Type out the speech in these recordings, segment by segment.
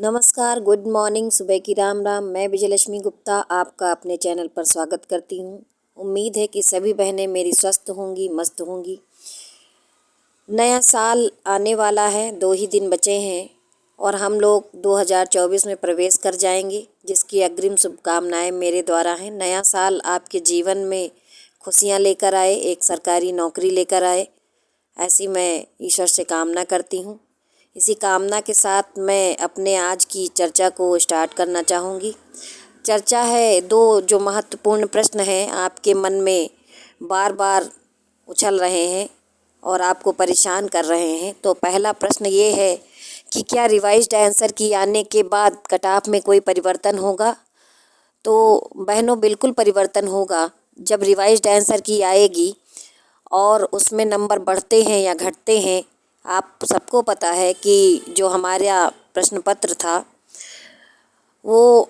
नमस्कार, good morning, सुबह की राम राम। मैं विजयलक्ष्मी गुप्ता आपका अपने चैनल पर स्वागत करती हूँ। उम्मीद है कि सभी बहनें मेरी स्वस्थ होंगी, मस्त होंगी। नया साल आने वाला है, 2 ही दिन बचे हैं और हम लोग 2024 में प्रवेश कर जाएंगे, जिसकी अग्रिम शुभकामनाएं मेरे द्वारा हैं। नया साल आपके जीवन में खुशियाँ लेकर आए, एक सरकारी नौकरी लेकर आए, ऐसी मैं ईश्वर से कामना करती हूँ। इसी कामना के साथ मैं अपने आज की चर्चा को स्टार्ट करना चाहूँगी। चर्चा है 2 जो महत्वपूर्ण प्रश्न हैं आपके मन में बार बार उछल रहे हैं और आपको परेशान कर रहे हैं। तो पहला प्रश्न ये है कि क्या रिवाइज्ड आंसर की आने के बाद कट ऑफ में कोई परिवर्तन होगा? तो बहनों, बिल्कुल परिवर्तन होगा। जब रिवाइज्ड आंसर की आएगी और उसमें नंबर बढ़ते हैं या घटते हैं, आप सबको पता है कि जो हमारा प्रश्न पत्र था वो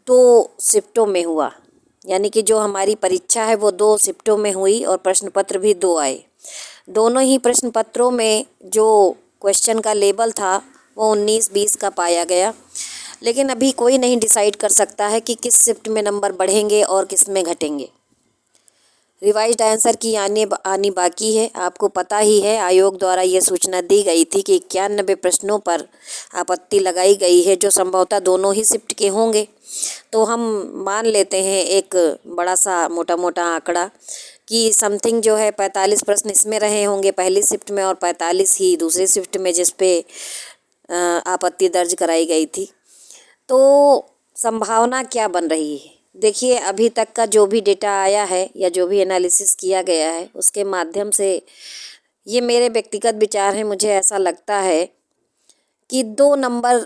2 शिफ्टों में हुआ, यानी कि जो हमारी परीक्षा है वो 2 शिफ्टों में हुई और प्रश्न पत्र भी 2 आए। दोनों ही प्रश्न पत्रों में जो क्वेश्चन का लेवल था वो 19-20 का पाया गया, लेकिन अभी कोई नहीं डिसाइड कर सकता है कि किस शिफ्ट में नंबर बढ़ेंगे और किस में घटेंगे। रिवाइज्ड आंसर की आनी बाकी है। आपको पता ही है, आयोग द्वारा ये सूचना दी गई थी कि 91 प्रश्नों पर आपत्ति लगाई गई है, जो संभवतः दोनों ही शिफ्ट के होंगे। तो हम मान लेते हैं एक बड़ा सा मोटा आंकड़ा कि समथिंग जो है 45 प्रश्न इसमें रहे होंगे पहली शिफ्ट में और 45 ही दूसरी शिफ्ट में, जिस पे आपत्ति दर्ज कराई गई थी। तो संभावना क्या बन रही है? देखिए, अभी तक का जो भी डेटा आया है या जो भी एनालिसिस किया गया है उसके माध्यम से ये मेरे व्यक्तिगत विचार हैं। मुझे ऐसा लगता है कि 2 नंबर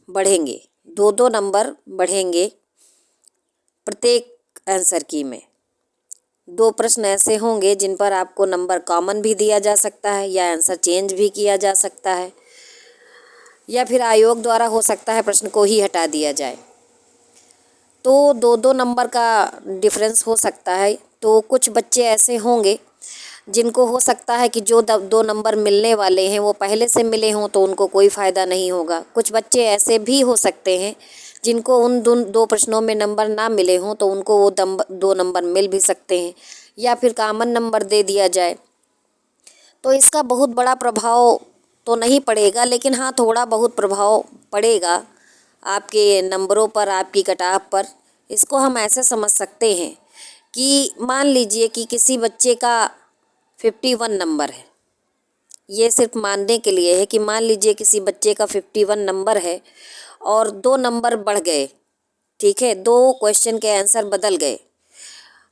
बढ़ेंगे, 2-2 नंबर बढ़ेंगे प्रत्येक आंसर की में। 2 प्रश्न ऐसे होंगे जिन पर आपको नंबर कॉमन भी दिया जा सकता है या आंसर चेंज भी किया जा सकता है, या फिर आयोग द्वारा हो सकता है प्रश्न को ही हटा दिया जाए। तो 2-2 नंबर का डिफरेंस हो सकता है। तो कुछ बच्चे ऐसे होंगे जिनको हो सकता है कि जो 2 नंबर मिलने वाले हैं वो पहले से मिले हों तो उनको कोई फ़ायदा नहीं होगा। कुछ बच्चे ऐसे भी हो सकते हैं जिनको उन 2 प्रश्नों में नंबर ना मिले हों तो उनको वो 2 नंबर मिल भी सकते हैं, या फिर कॉमन नंबर दे दिया जाए। तो इसका बहुत बड़ा प्रभाव तो नहीं पड़ेगा, लेकिन हाँ, थोड़ा बहुत प्रभाव पड़ेगा आपके नंबरों पर, आपकी कट ऑफ पर। इसको हम ऐसे समझ सकते हैं कि मान लीजिए कि किसी बच्चे का 51 नंबर है। ये सिर्फ मानने के लिए है कि मान लीजिए किसी बच्चे का 51 नंबर है और 2 नंबर बढ़ गए, ठीक है, 2 क्वेश्चन के आंसर बदल गए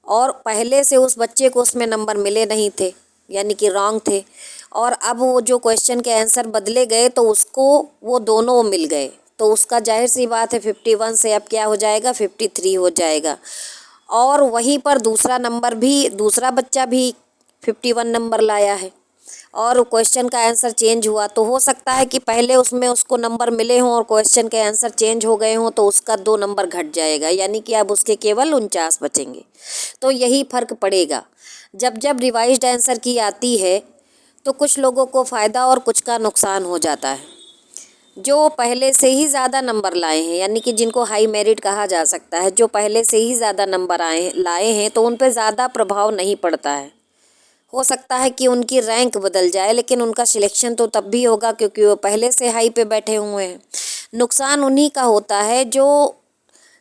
और पहले से उस बच्चे को उसमें नंबर मिले नहीं थे, यानी कि रॉन्ग थे, और अब वो जो क्वेश्चन के आंसर बदले गए तो उसको वो दोनों मिल गए। तो उसका जाहिर सी बात है 51 से अब क्या हो जाएगा, 53 हो जाएगा। और वहीं पर दूसरा बच्चा भी 51 नंबर लाया है और क्वेश्चन का आंसर चेंज हुआ, तो हो सकता है कि पहले उसमें उसको नंबर मिले हों और क्वेश्चन के आंसर चेंज हो गए हों, तो उसका 2 नंबर घट जाएगा, यानी कि अब उसके केवल 49 बचेंगे। तो यही फ़र्क पड़ेगा। जब जब रिवाइज्ड आंसर की आती है तो कुछ लोगों को फ़ायदा और कुछ का नुकसान हो जाता है। जो पहले से ही ज़्यादा नंबर लाए हैं, यानी कि जिनको हाई मेरिट कहा जा सकता है, जो पहले से ही ज़्यादा नंबर लाए हैं, तो उन पर ज़्यादा प्रभाव नहीं पड़ता है। हो सकता है कि उनकी रैंक बदल जाए, लेकिन उनका सिलेक्शन तो तब भी होगा क्योंकि वो पहले से हाई पे बैठे हुए हैं। नुकसान उन्हीं का होता है जो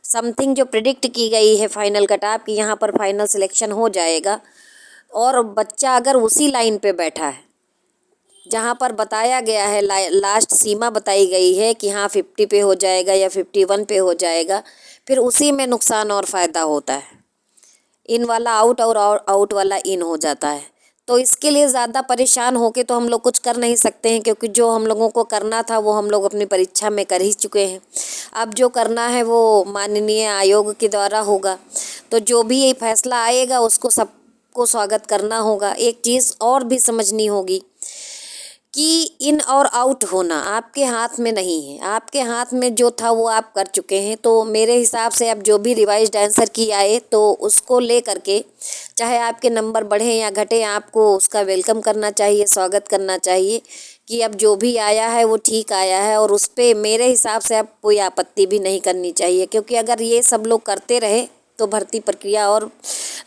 समथिंग जो प्रिडिक्ट की गई है फाइनल कट ऑफ की, यहाँ पर फाइनल सिलेक्शन हो जाएगा और बच्चा अगर उसी लाइन पे बैठा है जहाँ पर बताया गया है, लास्ट सीमा बताई गई है कि हाँ 50 पे हो जाएगा या 51 पे हो जाएगा, फिर उसी में नुकसान और फ़ायदा होता है। इन वाला आउट और आउट वाला इन हो जाता है। तो इसके लिए ज़्यादा परेशान होके तो हम लोग कुछ कर नहीं सकते हैं, क्योंकि जो हम लोगों को करना था वो हम लोग अपनी परीक्षा में कर ही चुके हैं। अब जो करना है वो माननीय आयोग के द्वारा होगा। तो जो भी ये फैसला आएगा उसको सबको स्वागत करना होगा। एक चीज़ और भी समझनी होगी कि इन और आउट होना आपके हाथ में नहीं है। आपके हाथ में जो था वो आप कर चुके हैं। तो मेरे हिसाब से अब जो भी रिवाइज्ड आंसर की आए तो उसको ले करके, चाहे आपके नंबर बढ़ें या घटें, आपको उसका वेलकम करना चाहिए, स्वागत करना चाहिए कि अब जो भी आया है वो ठीक आया है। और उस पर मेरे हिसाब से अब कोई आपत्ति भी नहीं करनी चाहिए, क्योंकि अगर ये सब लोग करते रहे तो भर्ती प्रक्रिया और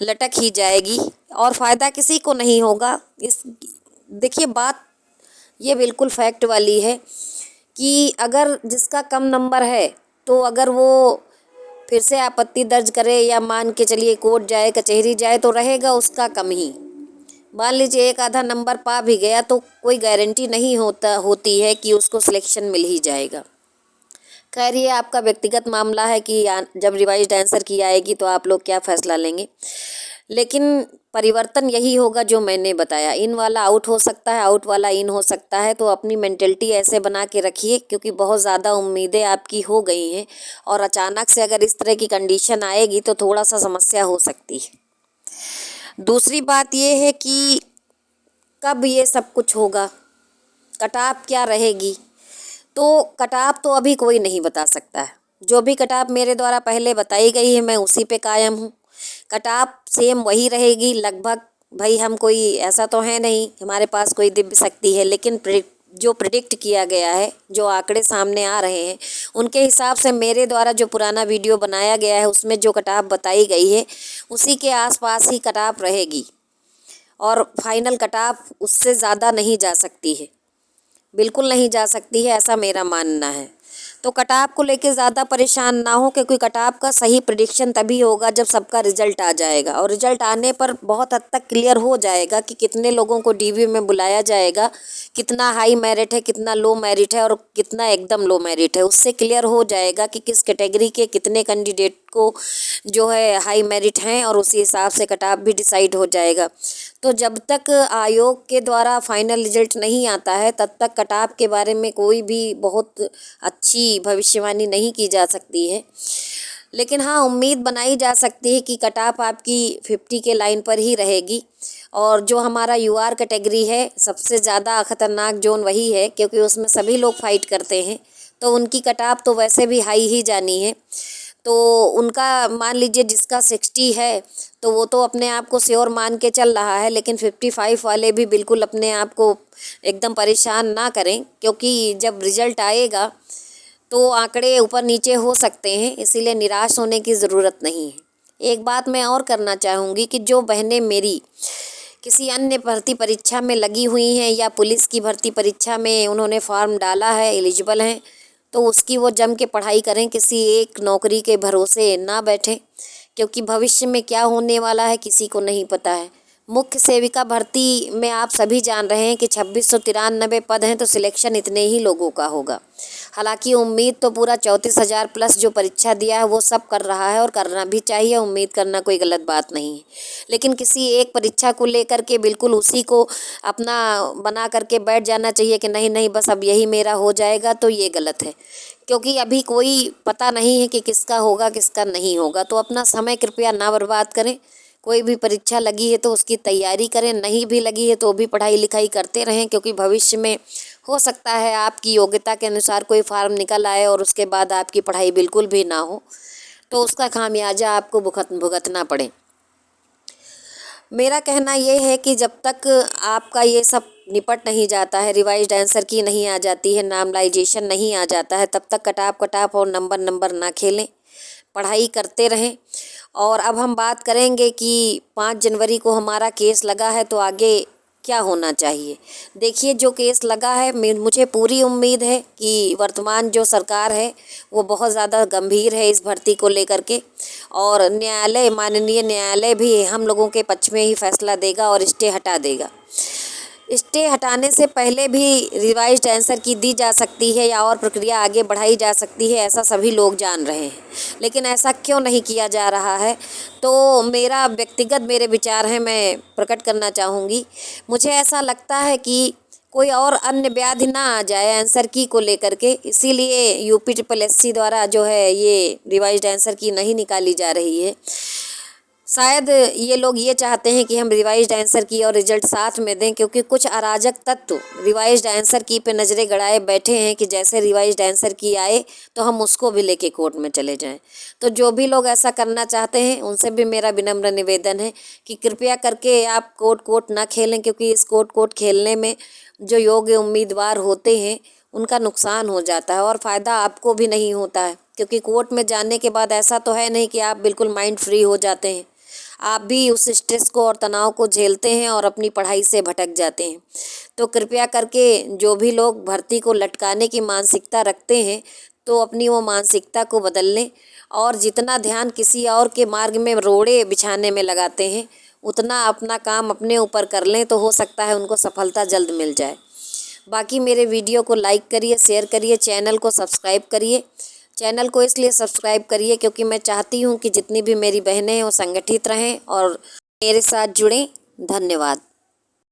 लटक ही जाएगी और फ़ायदा किसी को नहीं होगा। इस देखिए, बात ये बिल्कुल फैक्ट वाली है कि अगर जिसका कम नंबर है तो अगर वो फिर से आपत्ति दर्ज करे या मान के चलिए कोर्ट जाए, कचहरी जाए, तो रहेगा उसका कम ही। मान लीजिए एक आधा नंबर पा भी गया तो कोई गारंटी नहीं होती है कि उसको सिलेक्शन मिल ही जाएगा। खैर, ये आपका व्यक्तिगत मामला है कि जब रिवाइज्ड आंसर की आएगी तो आप लोग क्या फ़ैसला लेंगे। लेकिन परिवर्तन यही होगा जो मैंने बताया। इन वाला आउट हो सकता है, आउट वाला इन हो सकता है। तो अपनी मेंटलिटी ऐसे बना के रखिए, क्योंकि बहुत ज़्यादा उम्मीदें आपकी हो गई हैं और अचानक से अगर इस तरह की कंडीशन आएगी तो थोड़ा सा समस्या हो सकती है। दूसरी बात ये है कि कब ये सब कुछ होगा, कटाप क्या रहेगी, तो कटाप तो अभी कोई नहीं बता सकता है। जो भी कटाप मेरे द्वारा पहले बताई गई है मैं उसी पे कायम हूँ। कटाप सेम वही रहेगी लगभग। भाई, हम कोई ऐसा तो है नहीं हमारे पास कोई दिव्य शक्ति है, लेकिन जो प्रिडिक्ट किया गया है, जो आंकड़े सामने आ रहे हैं, उनके हिसाब से मेरे द्वारा जो पुराना वीडियो बनाया गया है उसमें जो कटाप बताई गई है उसी के आसपास ही कटाप रहेगी और फाइनल कटाप उससे ज़्यादा नहीं जा सकती है, बिल्कुल नहीं जा सकती है, ऐसा मेरा मानना है। तो कटाप को लेके ज़्यादा परेशान ना हो, क्योंकि कटाप का सही प्रिडिक्शन तभी होगा जब सबका रिजल्ट आ जाएगा और रिजल्ट आने पर बहुत हद तक क्लियर हो जाएगा कि कितने लोगों को डीवी में बुलाया जाएगा, कितना हाई मेरिट है, कितना लो मेरिट है और कितना एकदम लो मेरिट है। उससे क्लियर हो जाएगा कि किस कैटेगरी के कितने कैंडिडेट को जो है हाई मेरिट हैं और उसी हिसाब से कटाप भी डिसाइड हो जाएगा। तो जब तक आयोग के द्वारा फाइनल रिजल्ट नहीं आता है तब तक कटाप के बारे में कोई भी बहुत अच्छी भविष्यवाणी नहीं की जा सकती है। लेकिन हाँ, उम्मीद बनाई जा सकती है कि कटाप आपकी 50 के लाइन पर ही रहेगी। और जो हमारा यूआर कैटेगरी है, सबसे ज़्यादा ख़तरनाक जोन वही है, क्योंकि उसमें सभी लोग फाइट करते हैं, तो उनकी कटाप तो वैसे भी हाई ही जानी है। तो उनका मान लीजिए जिसका 60 है तो वो तो अपने आप को श्योर मान के चल रहा है, लेकिन 55 वाले भी बिल्कुल अपने आप को एकदम परेशान ना करें, क्योंकि जब रिज़ल्ट आएगा तो आंकड़े ऊपर नीचे हो सकते हैं, इसीलिए निराश होने की ज़रूरत नहीं है। एक बात मैं और करना चाहूँगी कि जो बहनें मेरी किसी अन्य भर्ती परीक्षा में लगी हुई हैं या पुलिस की भर्ती परीक्षा में उन्होंने फॉर्म डाला है, एलिजिबल हैं, तो उसकी वो जम के पढ़ाई करें, किसी एक नौकरी के भरोसे ना बैठें, क्योंकि भविष्य में क्या होने वाला है किसी को नहीं पता है। मुख्य सेविका भर्ती में आप सभी जान रहे हैं कि 2693 पद हैं, तो सिलेक्शन इतने ही लोगों का होगा। हालांकि उम्मीद तो पूरा 34,000 प्लस जो परीक्षा दिया है वो सब कर रहा है और करना भी चाहिए, उम्मीद करना कोई गलत बात नहीं है। लेकिन किसी एक परीक्षा को लेकर के बिल्कुल उसी को अपना बना करके बैठ जाना चाहिए कि नहीं नहीं बस अब यही मेरा हो जाएगा, तो ये गलत है, क्योंकि अभी कोई पता नहीं है कि किसका होगा किसका नहीं होगा। तो अपना समय कृपया ना बर्बाद करें। कोई भी परीक्षा लगी है तो उसकी तैयारी करें, नहीं भी लगी है तो भी पढ़ाई लिखाई करते रहें, क्योंकि भविष्य में हो सकता है आपकी योग्यता के अनुसार कोई फार्म निकल आए और उसके बाद आपकी पढ़ाई बिल्कुल भी ना हो, तो उसका खामियाजा आपको भुगतना पड़े। मेरा कहना ये है कि जब तक आपका ये सब निपट नहीं जाता है, रिवाइज्ड आंसर की नहीं आ जाती है, नार्मलाइजेशन नहीं आ जाता है, तब तक कटाप और नंबर ना खेलें, पढ़ाई करते रहें। और अब हम बात करेंगे कि 5 जनवरी को हमारा केस लगा है तो आगे क्या होना चाहिए। देखिए, जो केस लगा है मुझे पूरी उम्मीद है कि वर्तमान जो सरकार है वो बहुत ज़्यादा गंभीर है इस भर्ती को लेकर के, और माननीय न्यायालय भी हम लोगों के पक्ष में ही फैसला देगा और स्टे हटा देगा। स्टे हटाने से पहले भी रिवाइज्ड आंसर की दी जा सकती है या और प्रक्रिया आगे बढ़ाई जा सकती है, ऐसा सभी लोग जान रहे हैं, लेकिन ऐसा क्यों नहीं किया जा रहा है। तो मेरे विचार हैं, मैं प्रकट करना चाहूँगी। मुझे ऐसा लगता है कि कोई और अन्य व्याधि ना आ जाए आंसर की को लेकर के, इसीलिए UPSSC द्वारा जो है ये रिवाइज्ड आंसर की नहीं निकाली जा रही है। शायद ये लोग ये चाहते हैं कि हम रिवाइज्ड आंसर की और रिजल्ट साथ में दें, क्योंकि कुछ अराजक तत्व रिवाइज्ड आंसर की पे नज़रें गड़ाए बैठे हैं कि जैसे रिवाइज्ड आंसर की आए तो हम उसको भी लेके कोर्ट में चले जाएं। तो जो भी लोग ऐसा करना चाहते हैं उनसे भी मेरा विनम्र निवेदन है कि कृपया करके आप कोर्ट ना खेलें, क्योंकि इस कोर्ट खेलने में जो योग्य उम्मीदवार होते हैं उनका नुकसान हो जाता है और फ़ायदा आपको भी नहीं होता है, क्योंकि कोर्ट में जाने के बाद ऐसा तो है नहीं कि आप बिल्कुल माइंड फ्री हो जाते हैं। आप भी उस स्ट्रेस को और तनाव को झेलते हैं और अपनी पढ़ाई से भटक जाते हैं। तो कृपया करके जो भी लोग भर्ती को लटकाने की मानसिकता रखते हैं तो अपनी वो मानसिकता को बदल लें, और जितना ध्यान किसी और के मार्ग में रोड़े बिछाने में लगाते हैं उतना अपना काम अपने ऊपर कर लें, तो हो सकता है उनको सफलता जल्द मिल जाए। बाकी मेरे वीडियो को लाइक करिए, शेयर करिए, चैनल को सब्सक्राइब करिए। चैनल को इसलिए सब्सक्राइब करिए क्योंकि मैं चाहती हूँ कि जितनी भी मेरी बहनें हैं वो संगठित रहें और मेरे साथ जुड़ें। धन्यवाद।